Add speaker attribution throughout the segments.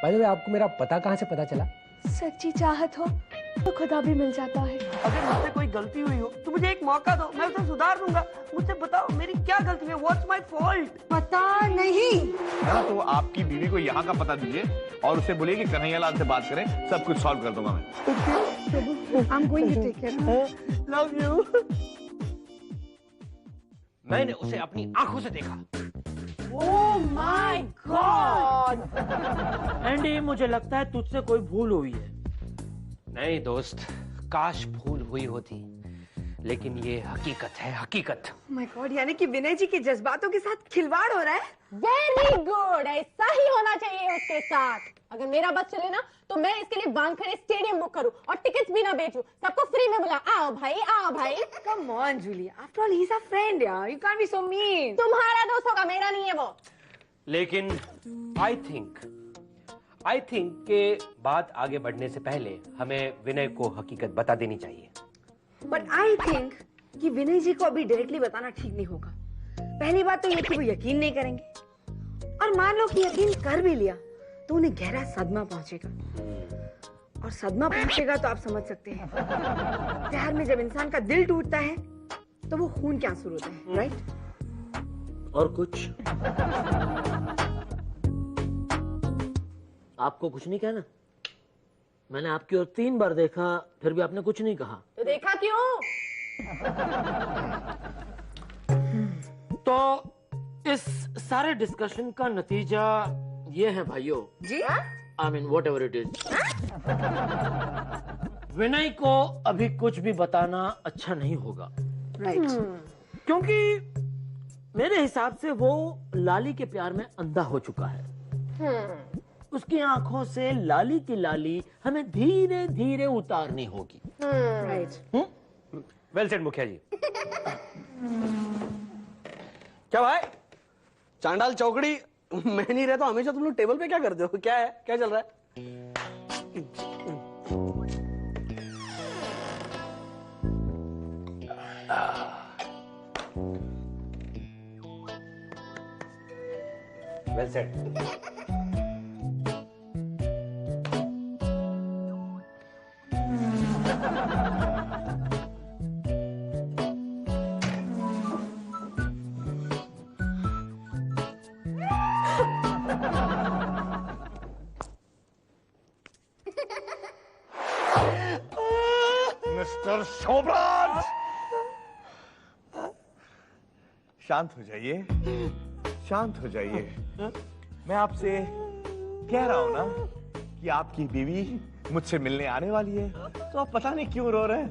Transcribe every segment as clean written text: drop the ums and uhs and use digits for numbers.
Speaker 1: By the way, आपको मेरा पता कहाँ से पता चला?
Speaker 2: सच्ची चाहत हो तो खुदा भी मिल जाता है।
Speaker 3: अगर मुझसे कोई गलती हुई हो तो मुझे एक मौका दो, मैं उसे सुधार दूंगा। मुझसे बताओ मेरी क्या गलती है? What's my fault?
Speaker 2: पता नहीं।
Speaker 4: हाँ, तो आपकी बीवी को यहाँ का पता दीजिए और उसे बोलिए कि कन्हैया लाल से बात करें, सब कुछ सॉल्व कर दूंगा मैं।
Speaker 2: I am going to take care.
Speaker 3: Love you.
Speaker 1: मैंने उसे अपनी आंखों से देखा।
Speaker 2: ओह माय गॉड।
Speaker 5: एंडी, मुझे लगता है तुझसे कोई भूल हुई है।
Speaker 1: नहीं दोस्त, काश भूल हुई होती, लेकिन ये हकीकत है, हकीकत।
Speaker 2: माय गॉड, यानी कि विनय जी के जज्बातों के साथ खिलवाड़ हो रहा है।
Speaker 6: वेरी गुड, ऐसा ही होना चाहिए उसके साथ। अगर मेरा बस चले ना तो मैं इसके लिए वानखेड़े स्टेडियम बुक करूं और टिकट्स भी ना बेचूं, सबको फ्री में बुला। आओ भाई, आओ भाई।
Speaker 2: Come on Julia, after all he is a friend यार, you can't be so mean.
Speaker 6: तुम्हारा दोस्त होगा, मेरा नहीं है वो।
Speaker 1: लेकिन आई थिंक के बात आगे बढ़ने से पहले हमें विनय को हकीकत बता देनी चाहिए।
Speaker 2: बट आई थिंक कि विनय जी को अभी डायरेक्टली बताना ठीक नहीं होगा। पहली बात तो ये कि वो यकीन नहीं करेंगे, और मान लो कि यकीन कर भी लिया तो उन्हें गहरा सदमा पहुंचेगा, और सदमा पहुंचेगा तो आप समझ सकते हैं, प्यार में जब इंसान का दिल टूटता है तो वो खून के आंसू होते हैं, राइट?
Speaker 5: और कुछ आपको कुछ नहीं कहना? मैंने आपकी ओर 3 बार देखा, फिर भी आपने कुछ नहीं कहा।
Speaker 6: तो देखा क्यों?
Speaker 5: तो इस सारे डिस्कशन का नतीजा ये है भाइयों
Speaker 2: जी,
Speaker 5: I mean whatever it is, Vinay को अभी कुछ भी बताना अच्छा नहीं होगा।
Speaker 2: राइट।
Speaker 5: क्योंकि मेरे हिसाब से वो लाली के प्यार में अंधा हो चुका है। उसकी आंखों से लाली की लाली हमें धीरे धीरे उतारनी होगी।
Speaker 2: राइट।
Speaker 1: वेल सेड मुखिया जी।
Speaker 3: क्या भाई, चांडाल चौकड़ी, मैं नहीं रहता हमेशा तुम लोग टेबल पे क्या करते हो? क्या है, क्या चल रहा है?
Speaker 1: Well said.
Speaker 4: मिस्टर शोभराज, शांत हो जाइए, शांत हो जाइए। मैं आपसे कह रहा हूं ना कि आपकी बीवी मुझसे मिलने आने वाली है, तो आप पता नहीं क्यों रो रहे हैं।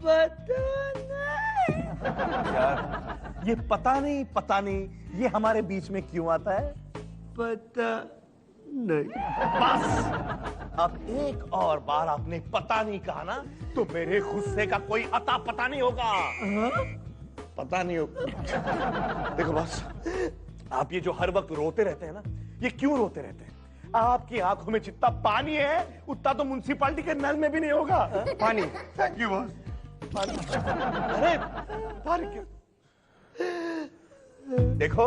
Speaker 3: पता नहीं
Speaker 4: यार, ये पता नहीं ये हमारे बीच में क्यों आता है?
Speaker 3: पता नहीं।
Speaker 4: बस अब एक और बार आपने पता नहीं कहा ना तो मेरे गुस्से का कोई अता पता नहीं होगा। पता नहीं होगा। देखो बस, आप ये जो हर वक्त रोते रहते हैं ना, ये क्यों रोते रहते हैं? आपकी आंखों में जितना पानी है उतना तो म्युनिसिपालिटी के नल में भी नहीं होगा। पानी। Thank you boss. पानी। अरे पानी क्यों? देखो,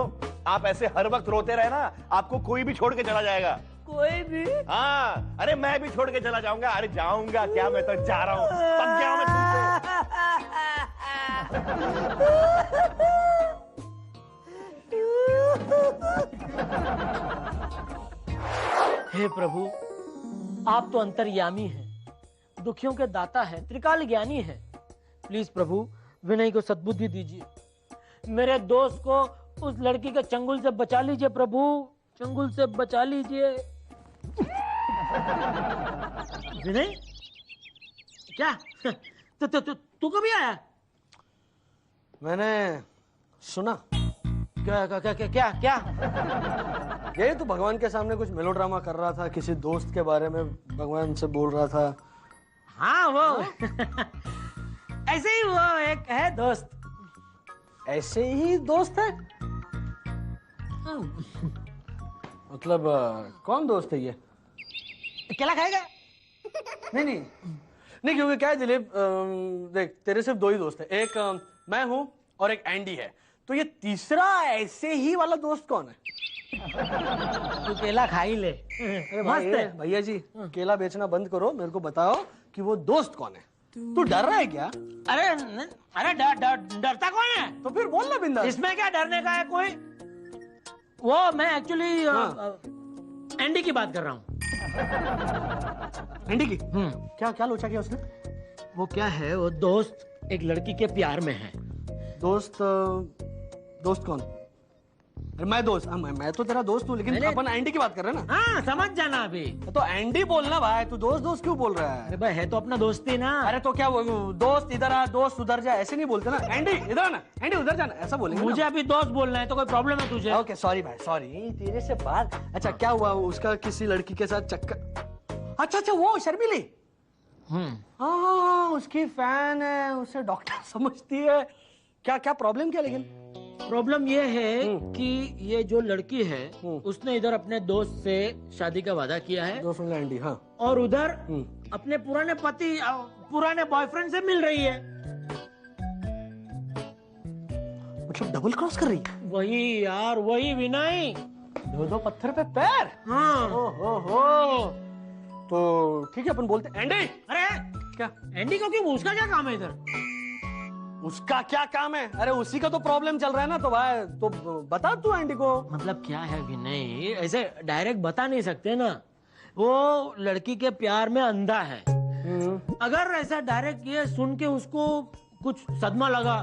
Speaker 4: आप ऐसे हर वक्त रोते रहे ना, आपको कोई भी छोड़ के चला जाएगा।
Speaker 3: कोई भी?
Speaker 4: हाँ, अरे मैं भी छोड़ के चला जाऊंगा। अरे जाऊंगा क्या, मैं तो जा रहा हूँ। पक गया हूं मैं तुमसे।
Speaker 5: हे प्रभु, आप तो अंतर्यामी हैं, दुखियों के दाता हैं, त्रिकाल ज्ञानी हैं। प्लीज प्रभु, विनय को सद्बुद्धि दीजिए। मेरे दोस्त को उस लड़की के चंगुल से बचा लीजिए प्रभु, चंगुल से बचा लीजिए। विनय, क्या तू कभी आया?
Speaker 3: मैंने सुना।
Speaker 5: क्या क्या क्या क्या क्या?
Speaker 3: ये तो भगवान के सामने कुछ मेलोड्रामा कर रहा था, किसी दोस्त के बारे में भगवान से बोल रहा था।
Speaker 5: हाँ वो ऐसे ही वो एक है दोस्त।
Speaker 3: ऐसे ही दोस्त है? मतलब कौन दोस्त है ये?
Speaker 5: केला खाएगा?
Speaker 3: नहीं, क्योंकि क्या है दिलीप, देख तेरे सिर्फ 2 ही दोस्त है, एक मैं हूं और एक एंडी है, तो ये तीसरा ऐसे ही वाला दोस्त कौन है?
Speaker 5: तू केला खा ही ले।
Speaker 3: अरे
Speaker 5: मस्त है।
Speaker 3: भैया जी, केला बेचना बंद करो, मेरे को बताओ कि वो दोस्त कौन है। तू डर रहा है क्या?
Speaker 5: अरे अरे डरता कौन है?
Speaker 3: तो फिर बोल ना बिंदास।
Speaker 5: इसमें क्या डरने का है कोई? वो मैं एक्चुअली एंडी की बात कर रहा हूँ।
Speaker 3: एंडी की? क्या क्या लोचा किया उसने?
Speaker 5: वो क्या है, वो दोस्त एक लड़की के प्यार में है।
Speaker 3: दोस्त दोस्त कौन? अरे मैं दोस्त, मैं तो तेरा दोस्त हूँ, लेकिन अपन एंडी की बात कर रहे हैं ना।
Speaker 5: हाँ समझ जाना अभी।
Speaker 3: तो एंडी बोलना भाई, तू दोस्त दोस्त क्यों बोल रहा है?
Speaker 5: अरे भाई है तो अपना दोस्ती ना।
Speaker 3: अरे तो क्या वो दोस्त इधर आ दोस्त उधर जा, ऐसे नहीं बोलते ना। एंडी इधर आना, एंडी उधर जाना, ऐसा बोलेंगे
Speaker 5: मुझे अभी दोस्त बोलना है, तो कोई प्रॉब्लम है तुझे?
Speaker 3: ओके सॉरी भाई, सॉरी तेरे से बात। अच्छा क्या हुआ, उसका किसी लड़की के साथ चक्कर? अच्छा वो शर्मिली, हाँ उसकी फैन है, उसे डॉक्टर समझती है। क्या क्या प्रॉब्लम क्या? लेकिन
Speaker 5: प्रॉब्लम ये है कि ये जो लड़की है उसने इधर अपने दोस्त से शादी का वादा किया है,
Speaker 3: दोस्त एंडी, हाँ,
Speaker 5: और उधर अपने पुराने पति पुराने बॉयफ्रेंड से मिल रही है।
Speaker 3: मतलब डबल क्रॉस कर रही है?
Speaker 5: वही यार, वही विनय।
Speaker 3: दो पत्थर पे पैर।
Speaker 5: हाँ।
Speaker 3: हो तो ठीक है, अपन बोलते एंडी।
Speaker 5: अरे
Speaker 3: क्या
Speaker 5: एंडी को क्यों? उसका क्या काम है इधर?
Speaker 3: उसका क्या काम है? अरे उसी का तो प्रॉब्लम चल रहा है ना, तो भाई तो बता तू एंडी को।
Speaker 5: मतलब क्या है विनय, ऐसे डायरेक्ट बता नहीं सकते ना। वो लड़की के प्यार में अंधा है। अगर ऐसा डायरेक्ट ये सुन के उसको कुछ सदमा लगा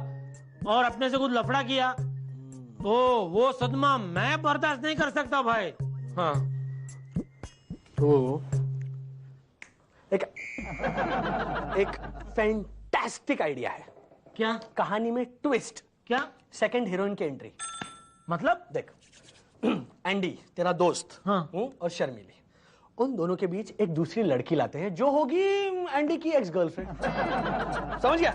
Speaker 5: और अपने से कुछ लफड़ा किया, तो वो सदमा मैं बर्दाश्त नहीं कर सकता भाई। हाँ
Speaker 3: तो एक फैंटास्टिक आइडिया है।
Speaker 5: क्या?
Speaker 3: कहानी में ट्विस्ट।
Speaker 5: क्या?
Speaker 3: सेकंड हीरोइन की एंट्री।
Speaker 5: मतलब
Speaker 3: देख, एंडी तेरा दोस्त,
Speaker 5: हाँ,
Speaker 3: और शर्मिली, उन दोनों के बीच एक दूसरी लड़की लाते हैं जो होगी एंडी की एक्स गर्लफ्रेंड। समझ गया?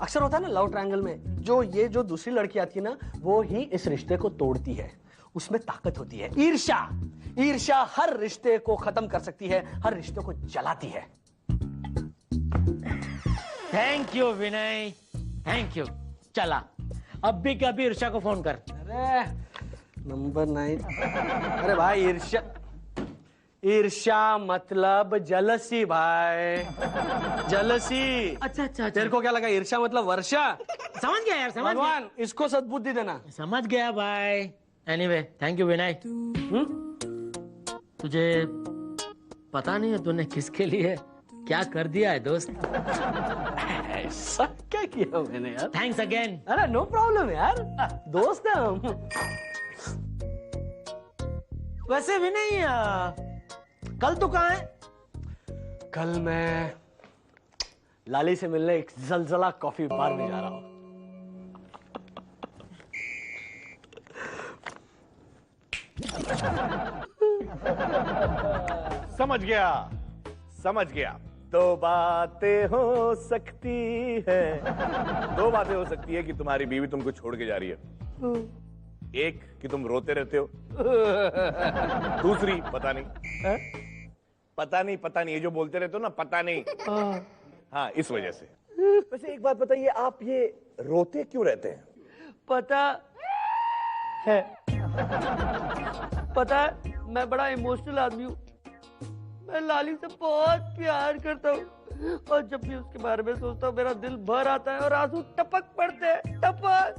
Speaker 3: अक्सर होता है ना लव ट्रायंगल में, जो दूसरी लड़की आती है ना, वो ही इस रिश्ते को तोड़ती है। उसमें ताकत होती है, ईर्ष्या। ईर्ष्या हर रिश्ते को खत्म कर सकती है, हर रिश्ते को जलाती है।
Speaker 5: Thank you Vinay, thank you. चला अब भी कभी ईर्ष्या को फोन कर।
Speaker 3: अरे नंबर 9। अरे भाई ईर्ष्या मतलब जलसी भाई, जलसी।
Speaker 5: अच्छा।
Speaker 3: तेरे को क्या लगा ईर्ष्या मतलब वर्षा?
Speaker 5: समझ गया यार, समझ गया।
Speaker 3: भगवान इसको सद्बुद्धि देना।
Speaker 5: समझ गया भाई। एनीवे थैंक यू विनय। तुझे पता नहीं है तूने किसके लिए क्या कर दिया है दोस्त?
Speaker 3: ऐसा क्या किया मैंने यार?
Speaker 5: Thanks again.
Speaker 3: अरे नो प्रॉब्लम यार, दोस्त है हम।
Speaker 5: वैसे भी नहीं, कल तू कहाँ है?
Speaker 3: कल मैं लाली से मिलने एक जलजला कॉफी बार में जा रहा हूँ।
Speaker 4: समझ गया। दो बातें हो सकती है, दो बातें हो सकती है कि तुम्हारी बीवी तुमको छोड़ के जा रही है। एक कि तुम रोते रहते हो, दूसरी पता नहीं ये जो बोलते रहते हो ना, पता नहीं। हाँ इस वजह से। वैसे एक बात बताइए, आप ये रोते क्यों रहते हैं?
Speaker 1: पता है मैं बड़ा इमोशनल आदमी हूँ। मैं लाली से बहुत प्यार करता हूँ, और जब भी उसके बारे में सोचता हूँ मेरा दिल भर आता है और आंसू टपक पड़ते हैं, टपक।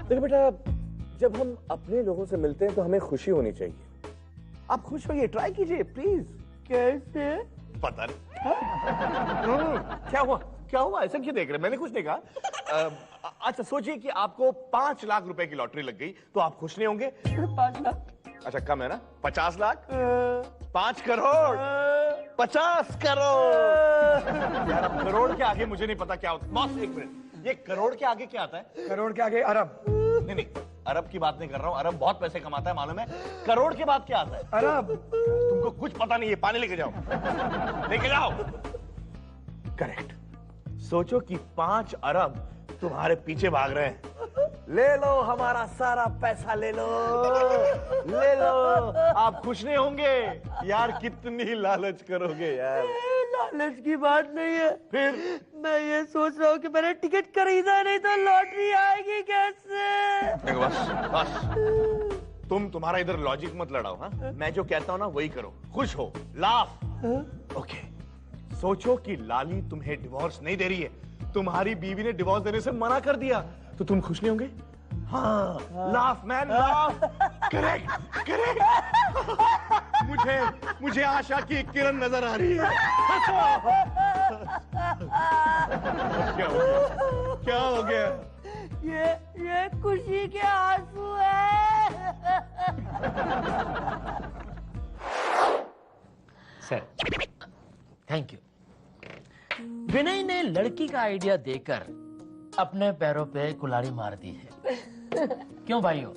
Speaker 4: देखो बेटा, जब हम अपने लोगों से मिलते हैं तो हमें खुशी होनी चाहिए। आप खुश होइए, ट्राई कीजिए प्लीज।
Speaker 1: कैसे?
Speaker 4: पता नहीं। क्या हुआ ऐसा क्यों देख रहे? मैंने कुछ नहीं कहा। अच्छा सोचिए कि आपको 5 लाख रुपए की लॉटरी लग गई, तो आप खुश नहीं होंगे?
Speaker 1: 5 लाख?
Speaker 4: अच्छा कम है ना? 50 लाख? 5 करोड़? 50 करोड़? यार अब करोड़ के आगे मुझे नहीं पता क्या होता। बॉस एक मिनट, ये करोड़ के आगे क्या आता है?
Speaker 7: करोड़ के आगे अरब।
Speaker 4: नहीं, अरब की बात नहीं कर रहा हूँ। अरब बहुत पैसे कमाता है मालूम है। करोड़ के बाद क्या आता है?
Speaker 7: अरब।
Speaker 4: तुमको कुछ पता नहीं है। पानी लेके जाओ, लेके जाओ। करेक्ट। सोचो कि 5 अरब तुम्हारे पीछे भाग रहे हैं। ले लो हमारा सारा पैसा, ले लो। आप खुश नहीं होंगे यार? कितनी लालच करोगे यार?
Speaker 1: लालच की बात नहीं है।
Speaker 4: फिर
Speaker 1: मैं ये सोच रहा हूँ कि मैंने टिकट खरीदा नहीं तो लॉटरी आएगी कैसे?
Speaker 4: देखो बस तुम तुम्हारा इधर लॉजिक मत लड़ाओ। हाँ, मैं जो कहता हूँ ना वही करो। खुश हो, लाफ। ओके, सोचो कि लाली तुम्हें डिवोर्स नहीं दे रही है, तुम्हारी बीवी ने डिवोर्स देने से मना कर दिया, तो तुम खुश नहीं होंगे? हाँ, laugh man laugh. Correct correct. मुझे आशा की एक किरण नजर आ रही है। क्या हो गया? क्या हो गया?
Speaker 1: ये खुशी के आंसू है।
Speaker 5: Sir, thank you. विनय ने लड़की का आइडिया देकर अपने पैरों पे कुल्हाड़ी मार दी है। क्यों भाइयों?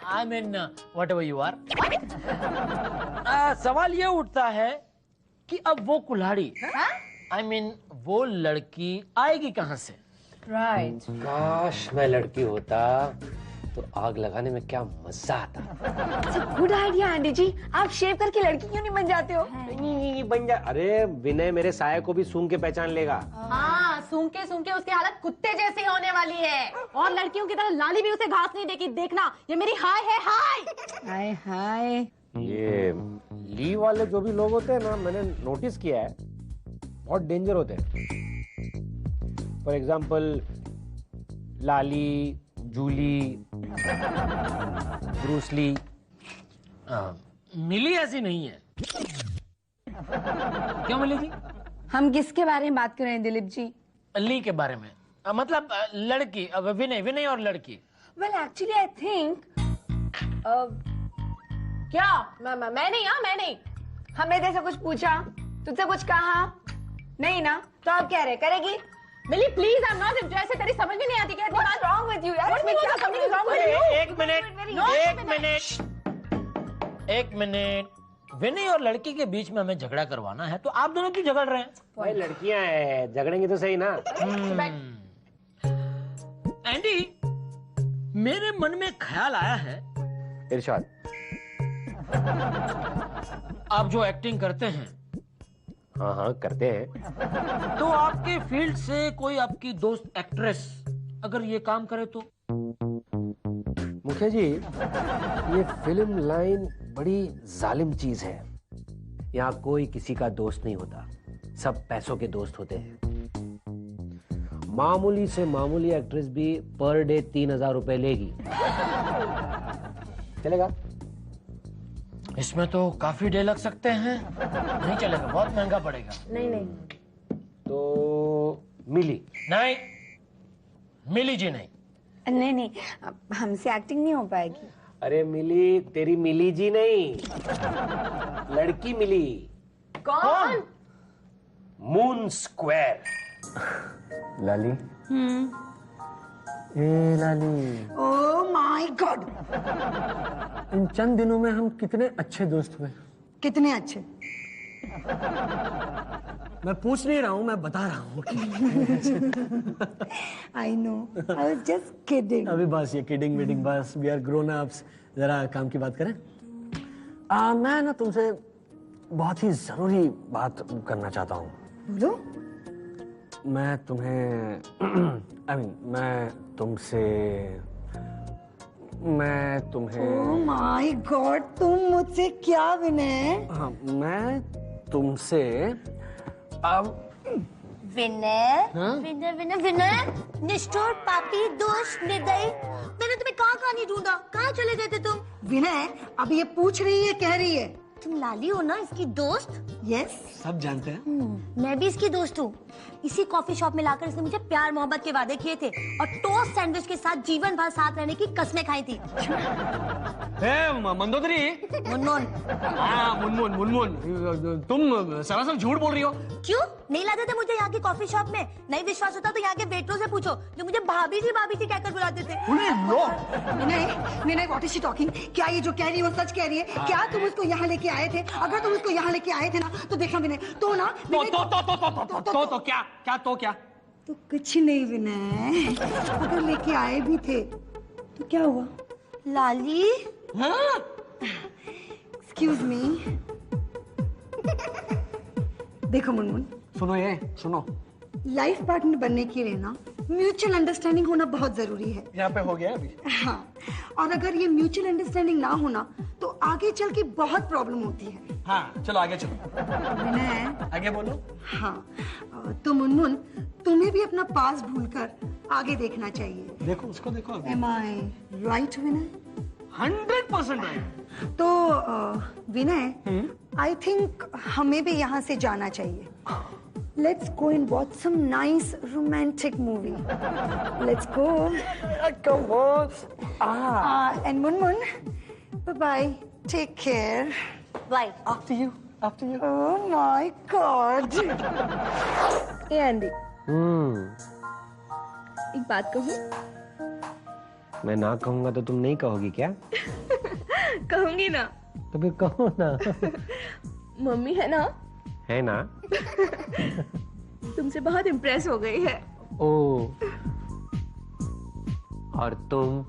Speaker 5: I mean whatever you are. सवाल ये उठता है कि अब वो कुल्हाड़ी, आई मीन वो लड़की आएगी कहां से?
Speaker 2: राइट।
Speaker 7: काश मैं लड़की होता तो आग लगाने में क्या मजा आता।
Speaker 2: गुड आइडिया आंटी जी, आप शेव करके लड़की क्यों नहीं बन जाते हो?
Speaker 7: नहीं बन जा। अरे विनय मेरे साये को भी सूंघ के पहचान लेगा।
Speaker 6: हाँ, सूंघ के उसकी हालत कुत्ते जैसी होने वाली है। और लड़कियों की तरह लाली भी उसे घास नहीं देगी। देखना, ये मेरी हाय है, हाय।
Speaker 2: हाय हाय।
Speaker 7: ये ली वाले जो भी लोग होते हैं ना, मैंने नोटिस किया है, बहुत डेंजर होते हैं। For example Lali, Julie, Bruce Lee.
Speaker 5: Mili ऐसी नहीं है। क्यों मिली जी?
Speaker 2: हम किसके बारे में बात कर रहे हैं दिलीप जी?
Speaker 5: ली के बारे में। मतलब लड़की, विनय और लड़की।
Speaker 2: वेल एक्चुअली आई थिंक
Speaker 6: क्या? मैं नहीं। हाँ, मैं नहीं।
Speaker 2: हमने जैसे कुछ पूछा, तुझसे कुछ कहा नहीं ना, तो आप कह रहे करेगी?
Speaker 6: Mili please, I am not interested. तेरी समझ में नहीं आती क्या?
Speaker 2: What's wrong with you यार?
Speaker 6: What's
Speaker 2: इसमें क्या
Speaker 6: something wrong with you?
Speaker 5: एक मिनट। विनय और लड़की के बीच में हमें झगड़ा करवाना है, तो आप दोनों क्यों झगड़ रहे हैं?
Speaker 7: भाई लड़कियां हैं, झगड़ेंगे तो सही ना।
Speaker 5: एंडी, मेरे मन में ख्याल आया है।
Speaker 7: इरशाद।
Speaker 5: आप जो एक्टिंग करते हैं,
Speaker 7: हाँ करते हैं।
Speaker 5: तो आपके फील्ड से कोई आपकी दोस्त एक्ट्रेस अगर ये काम करे तो?
Speaker 7: मुखिया जी, ये फिल्म लाइन बड़ी जालिम चीज है। यहाँ कोई किसी का दोस्त नहीं होता, सब पैसों के दोस्त होते हैं। मामूली से मामूली एक्ट्रेस भी पर डे 3000 रुपए लेगी। चलेगा?
Speaker 5: इसमें तो काफी डे लग सकते हैं। नहीं चलेगा, बहुत महंगा पड़ेगा।
Speaker 6: नहीं।
Speaker 7: तो मिली?
Speaker 5: नहीं, मिली जी नहीं।
Speaker 2: नहीं, हमसे एक्टिंग नहीं हो पाएगी।
Speaker 7: अरे मिली, तेरी मिली जी नहीं, लड़की मिली।
Speaker 6: कौन?
Speaker 7: Moon square. लाली। ए लाली।
Speaker 2: ओह माय गॉड,
Speaker 3: इन चंद दिनों में हम कितने अच्छे दोस्त हुए।
Speaker 2: कितने अच्छे।
Speaker 3: मैं पूछ नहीं रहा हूँ, मैं बता रहा हूँ।
Speaker 2: I know, I was just kidding.
Speaker 3: अभी बस ये किडिंग वीडिंग बस, वी आर ग्रोन अप्स। जरा काम की बात करें। मैं ना तुमसे बहुत ही जरूरी बात करना चाहता हूँ।
Speaker 2: बोलो।
Speaker 3: मैं तुम्हें मैं तुम्हें
Speaker 2: ओह माय गॉड, तुम मुझसे क्या विनय?
Speaker 3: हाँ, मैं तुमसे अब
Speaker 8: विनय,
Speaker 3: हाँ?
Speaker 8: विनय विनय विनय, निष्ठुर, पापी, दोस्त, निर्दयी। मैंने तुम्हें कहाँ नहीं ढूंढा, कहाँ चले गए थे तुम?
Speaker 2: विनय अब ये पूछ रही है, कह रही है।
Speaker 8: तुम लाली हो ना इसकी दोस्त?
Speaker 2: यस,
Speaker 3: सब जानते हैं।
Speaker 8: मैं भी इसकी दोस्त हूँ। इसी कॉफी शॉप में लाकर इसने मुझे प्यार मोहब्बत के वादे किए थे और टोस्ट सैंडविच के साथ जीवन भर साथ रहने की कस्में खाई थी।
Speaker 3: मंदोदरी।
Speaker 8: मुनमुन।
Speaker 3: हाँ, मुनमुन, तुम सरासर झूठ बोल रही हो।
Speaker 8: क्यों नहीं लाते थे मुझे यहाँ की कॉफी शॉप में? नहीं विश्वास होता तो यहाँ के वेटरों से पूछो जो मुझे भाभी जी कहकर बुलाते थे।
Speaker 2: विनय व्हाट इज शी टॉकिंग? क्या ये जो कह रही है वो सच कह रही है? क्या तुम उसको यहाँ लेके आए थे? अगर तुम उसको यहाँ लेके आए थे ना तो देखा विनय, तो ना
Speaker 3: तो क्या?
Speaker 2: तो कुछ नहीं विनय, अगर लेके आए भी थे तो क्या हुआ?
Speaker 8: लाली,
Speaker 2: एक्सक्यूज मी, देखो मुनमुन,
Speaker 3: सुनो ये सुनो,
Speaker 2: लाइफ पार्टनर बनने के लिए ना म्यूचुअल अंडरस्टैंडिंग होना बहुत जरूरी है।
Speaker 3: यहाँ पे हो गया अभी।
Speaker 2: हाँ, और अगर ये म्यूचुअल अंडरस्टैंडिंग ना होना तो आगे चल के बहुत प्रॉब्लम होती है।
Speaker 3: हाँ चलो आगे चलो।
Speaker 2: विनय,
Speaker 3: आगे बोलो।
Speaker 2: हाँ, तो मुनमुन तुम्हें भी अपना पास भूलकर आगे देखना चाहिए।
Speaker 3: देखो उसको देखो अभी।
Speaker 2: Am I right, Vinay?
Speaker 3: 100% right.
Speaker 2: तो विनय, आई थिंक हमें भी यहाँ से जाना चाहिए। Let's go and watch some nice romantic movie. Let's go.
Speaker 3: Come on.
Speaker 2: And Munmun, bye-bye. Take care.
Speaker 8: Bye.
Speaker 3: After you. After you.
Speaker 2: Oh my God.
Speaker 6: ए Andy,
Speaker 7: हम्म,
Speaker 6: एक बात कहूँ?
Speaker 7: मैं ना कहूंगा तो तुम नहीं कहोगी क्या?
Speaker 6: कहूंगी ना।
Speaker 7: तो फिर कहो ना।
Speaker 6: मम्मी है ना,
Speaker 7: है ना?
Speaker 6: तुमसे बहुत इम्प्रेस हो गई है।
Speaker 7: ओ, और तुम?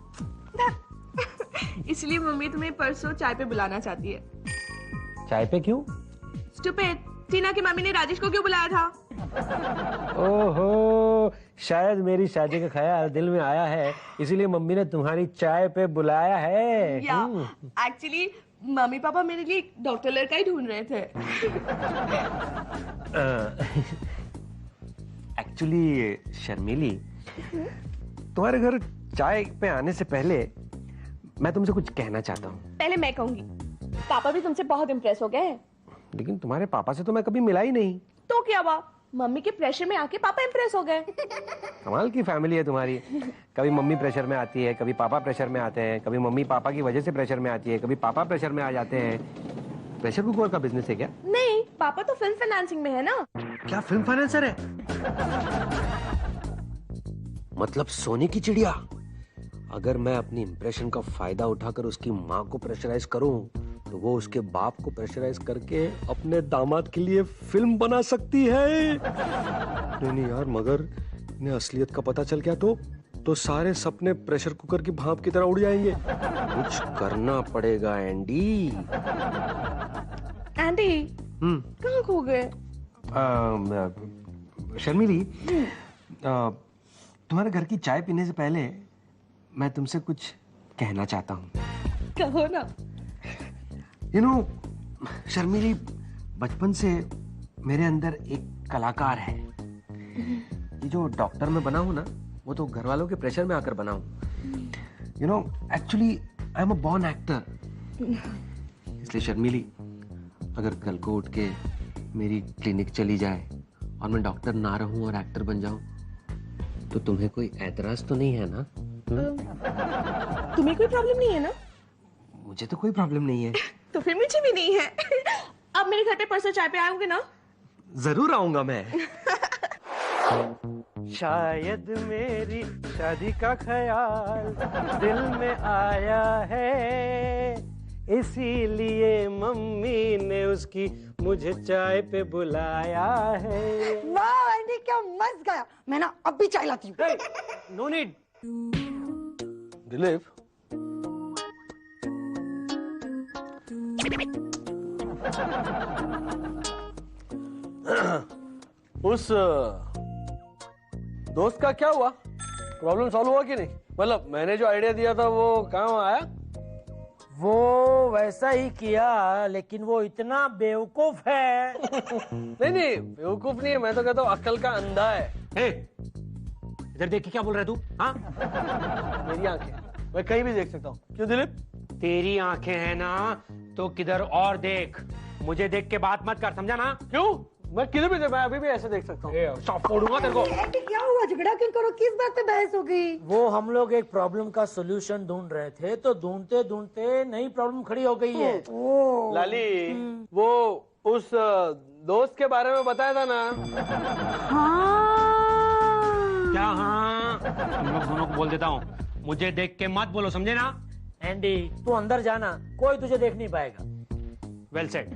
Speaker 6: इसलिए मम्मी तुम्हें परसों चाय पे बुलाना चाहती है।
Speaker 7: चाय पे क्यों?
Speaker 6: स्टूपिड, टीना की मम्मी ने राजेश को क्यों बुलाया था?
Speaker 7: ओहो, शायद मेरी शादी का ख्याल दिल में आया है, इसीलिए मम्मी ने तुम्हारी चाय पे बुलाया है।
Speaker 6: या एक्चुअली मम्मी पापा मेरे लिए एक डॉक्टर लड़का ही ढूंढ रहे थे।
Speaker 7: एक्चुअली शर्मिली, तुम्हारे घर चाय पे आने से पहले मैं तुमसे कुछ कहना चाहता हूँ।
Speaker 6: पहले मैं कहूंगी, पापा भी तुमसे बहुत इम्प्रेस हो गए।
Speaker 7: लेकिन तुम्हारे पापा से तो मैं कभी मिला ही नहीं।
Speaker 6: तो क्या हुआ, मम्मी के प्रेशर में आके पापा इम्प्रेस हो गए।
Speaker 7: कमाल की फैमिली है तुम्हारी। कभी मम्मी प्रेशर में आती है, कभी पापा प्रेशर में आते हैं, कभी मम्मी पापा की वजह से प्रेशर में आती है, कभी पापा प्रेशर में आ जाते हैं। प्रेशर कुकर का बिजनेस है क्या?
Speaker 6: नहीं, पापा तो फिल्म फाइनेंसिंग में है ना।
Speaker 7: क्या फिल्म फाइनेंसर है? मतलब सोने की चिड़िया। अगर मैं अपनी इंप्रेशन का फायदा उठाकर उसकी माँ को प्रेशराइज करूं तो वो उसके बाप को प्रेशराइज करके अपने दामाद के लिए फिल्म बना सकती है। नहीं यार, मगर इन्हें असलियत का पता चल गया तो सारे सपने प्रेशर कुकर की भाप की तरह उड़ जाएंगे। कुछ करना पड़ेगा एंडी।
Speaker 6: एंडी, कहाँ खो गए?
Speaker 7: शर्मिली, तुम्हारे घर की चाय पीने से पहले मैं तुमसे कुछ कहना चाहता हूँ।
Speaker 6: कहो ना।
Speaker 7: यू नो शर्मिली, बचपन से मेरे अंदर एक कलाकार है। ये जो डॉक्टर में बना हूं ना, वो तो घर वालों के प्रेशर में आकर बना हूं। You know actually I am a born actor. इसलिए शर्मिली, अगर कल को उठ के मेरी क्लिनिक चली जाए और मैं डॉक्टर ना रहूं और एक्टर बन जाऊं तो तुम्हें कोई ऐतराज तो नहीं है ना?
Speaker 6: तुम्हें कोई प्रॉब्लम नहीं है ना?
Speaker 7: मुझे तो कोई प्रॉब्लम नहीं है।
Speaker 6: तो फिर मुझे भी नहीं है। अब मेरे घर पे परसों चाय पे आओगे ना?
Speaker 7: जरूर आऊंगा मैं।
Speaker 3: शायद मेरी शादी का ख्याल दिल में आया है, इसीलिए मम्मी ने उसकी मुझे चाय पे बुलाया है।
Speaker 2: वाह एंडी, क्या मस्त गाया। मैं ना अब भी चाय लाती हूँ।
Speaker 3: No need. दिलीप, उस दोस्त का क्या हुआ? प्रॉब्लम सॉल्व हुआ कि नहीं? मतलब मैंने जो आइडिया दिया था वो काम आया?
Speaker 5: वो वैसा ही किया, लेकिन वो इतना बेवकूफ है।
Speaker 3: नहीं बेवकूफ नहीं है, मैं तो कहता हूँ अक्ल का अंधा है।
Speaker 7: हे, इधर देख के क्या बोल रहा है तू? हाँ,
Speaker 3: मेरी आंखें, मैं कहीं भी देख सकता हूँ। क्यों दिलीप?
Speaker 7: तेरी आंखें हैं ना, तो किधर और देख। मुझे देख के बात मत कर, समझा ना?
Speaker 3: क्यों? मैं किधर भी मैं अभी भी ऐसे देख सकता हूँ।
Speaker 7: सॉफ्ट फोड़ूंगा तेरे को।
Speaker 2: एंडी, क्या हुआ? झगड़ा क्यों करो? किस बात पे बहस हो गई?
Speaker 5: वो हम लोग एक प्रॉब्लम का सॉल्यूशन ढूंढ रहे थे, तो ढूंढते ढूंढते नई प्रॉब्लम खड़ी हो गई है।
Speaker 3: लाली, वो उस दोस्त के बारे में बताया था ना?
Speaker 7: क्या हाँ? तुम लोग दोनों को बोल देता हूँ, मुझे देख के मत बोलो, समझे ना?
Speaker 5: एंडी, तू अंदर जाना, कोई तुझे देख नहीं पाएगा।
Speaker 7: Well said.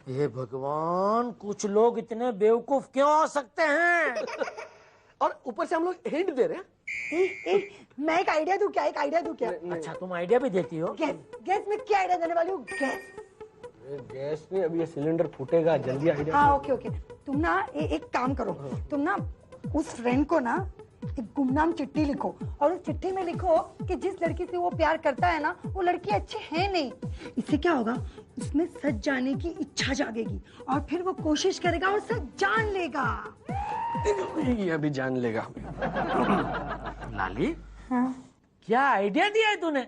Speaker 5: ये भगवान, कुछ लोग इतने बेवकूफ क्यों हो सकते हैं?
Speaker 3: और ऊपर से हम लोग हिंट दे रहे हैं।
Speaker 2: मैं एक आइडिया दूं क्या?
Speaker 5: अच्छा, तुम आइडिया भी देती हो?
Speaker 2: गैस मैं क्या आइडिया देने वाली हूँ? गैस
Speaker 3: गैस में अब ये सिलेंडर फूटेगा, जल्दी आइडिया।
Speaker 9: हाँ ओके ओके, तुम ना एक काम करो, तुम ना उस फ्रेंड को ना एक गुमनाम चिट्ठी लिखो और उस चिट्ठी में लिखो कि जिस लड़की से वो प्यार करता है ना वो लड़की अच्छी है नहीं। इससे क्या होगा, उसमें सच जानने की इच्छा जागेगी और फिर वो कोशिश करेगा और सच जान लेगा।
Speaker 3: ये अभी जान लेगा।
Speaker 5: लाली,
Speaker 9: हाँ?
Speaker 5: क्या आइडिया दिया है तूने?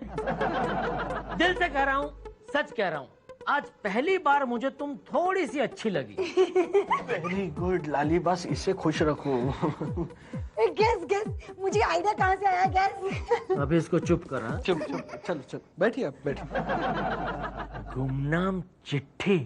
Speaker 5: दिल से कह रहा हूँ, सच कह रहा हूँ, आज पहली बार मुझे तुम थोड़ी सी अच्छी लगी।
Speaker 3: वेरी गुड लाली, बस इसे खुश रखो।
Speaker 9: गेस गेस, मुझे आइडिया कहाँ से आया गेस?
Speaker 5: अभी इसको चुप कर। हाँ?
Speaker 3: चुप चुप, चलो चलो बैठिए आप, बैठिए।
Speaker 5: गुमनाम चिट्ठी।